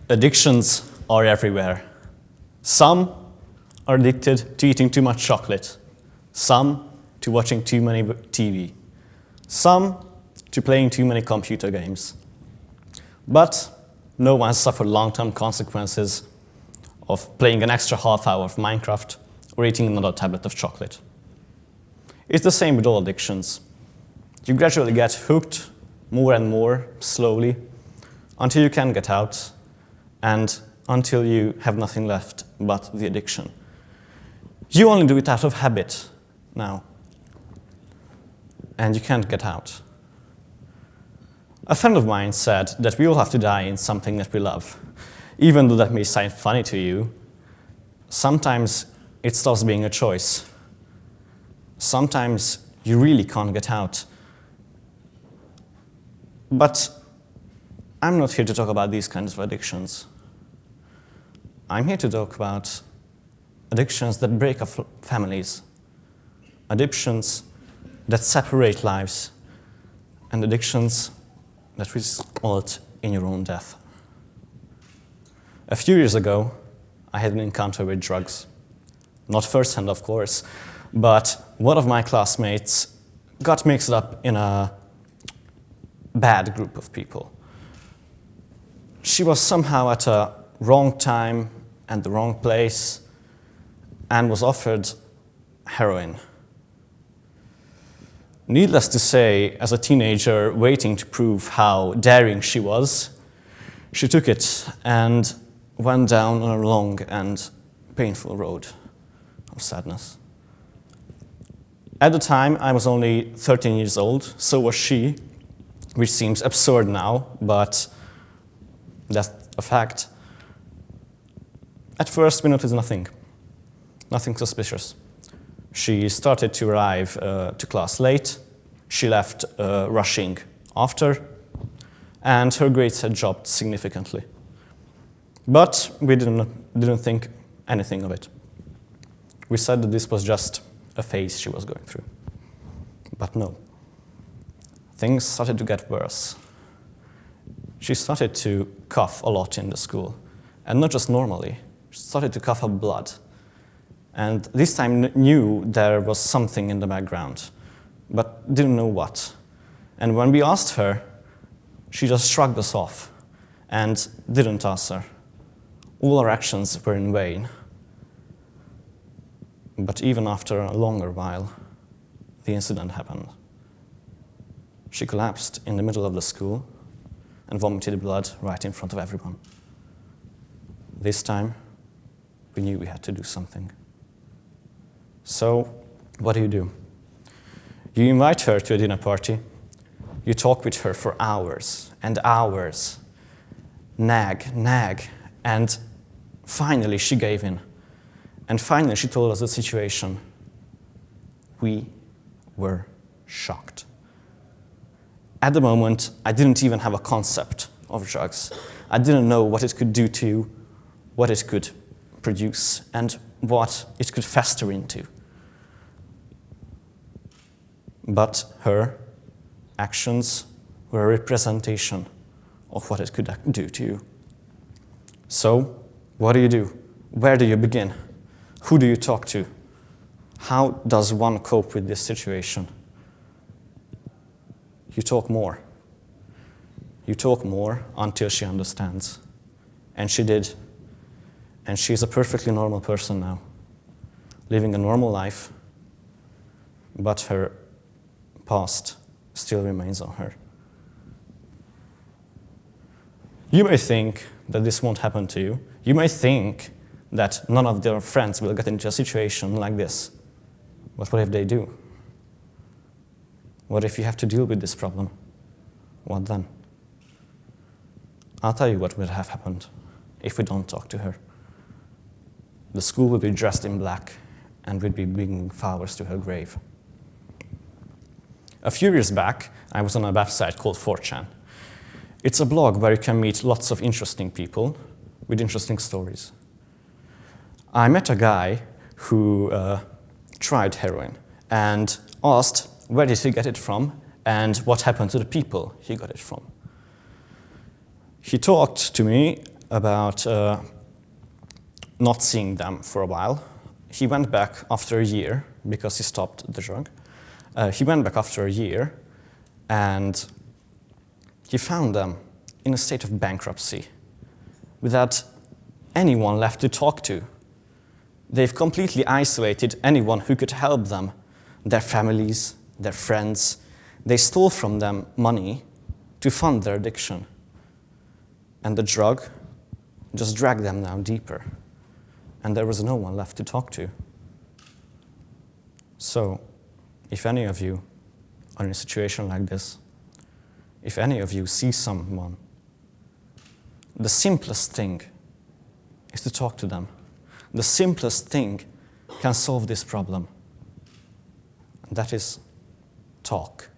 Addictions are everywhere. Some are addicted to eating too much chocolate. Some to watching too many TV. Some to playing too many computer games. But no one suffered long-term consequences of playing an extra half hour of Minecraft or eating another tablet of chocolate. It's the same with all addictions. You gradually get hooked more and more slowly until you can get out and until you have nothing left but the addiction. You only do it out of habit now, and you can't get out. A friend of mine said that we all have to die in something that we love. Even though that may sound funny to you, sometimes it stops being a choice. Sometimes you really can't get out. But I'm not here to talk about these kinds of addictions. I'm here to talk about addictions that break up families, addictions that separate lives, and addictions that result in your own death. A few years ago, I had an encounter with drugs. Not firsthand, of course, but one of my classmates got mixed up in a bad group of people. She was somehow at a wrong time and the wrong place and was offered heroin. Needless to say, as a teenager waiting to prove how daring she was, she took it and went down on a long and painful road of sadness. At the time, I was only 13 years old, so was she, which seems absurd now, but that's a fact. At first, we noticed nothing suspicious. She started to arrive to class late. She left rushing after, and her grades had dropped significantly. But we didn't think anything of it. We said that this was just a phase she was going through. But no. Things started to get worse. She started to cough a lot in the school, and not just normally. She started to cough up blood. And this time knew there was something in the background, but didn't know what. And when we asked her, she just shrugged us off and didn't answer. All our actions were in vain. But even after a longer while, the incident happened. She collapsed in the middle of the school and vomited blood right in front of everyone. This time, we knew we had to do something. So, what do? You invite her to a dinner party. You talk with her for hours and hours. Nag, and finally she gave in. And finally she told us the situation. We were shocked. At the moment, I didn't even have a concept of drugs. I didn't know what it could do to you, what it could produce, and what it could fester into. But her actions were a representation of what it could do to you. So, what do? Where do you begin? Who do you talk to? How does one cope with this situation? You talk more. You talk more until she understands. And she did. And she's a perfectly normal person now, living a normal life, but her past still remains on her. You may think that this won't happen to you. You may think that none of their friends will get into a situation like this. But what if they do? What if you have to deal with this problem? What then? I'll tell you what would have happened if we don't talk to her. The school would be dressed in black and we'd be bringing flowers to her grave. A few years back, I was on a website called 4chan. It's a blog where you can meet lots of interesting people with interesting stories. I met a guy who tried heroin and asked where did he get it from and what happened to the people he got it from. He talked to me about not seeing them for a while. He went back after a year because he stopped the drug. He went back after a year and he found them in a state of bankruptcy without anyone left to talk to. They've completely isolated anyone who could help them, their families, their friends. They stole from them money to fund their addiction. And the drug just dragged them down deeper. And there was no one left to talk to. So, if any of you are in a situation like this, if any of you see someone, the simplest thing is to talk to them. The simplest thing can solve this problem. And that is talk.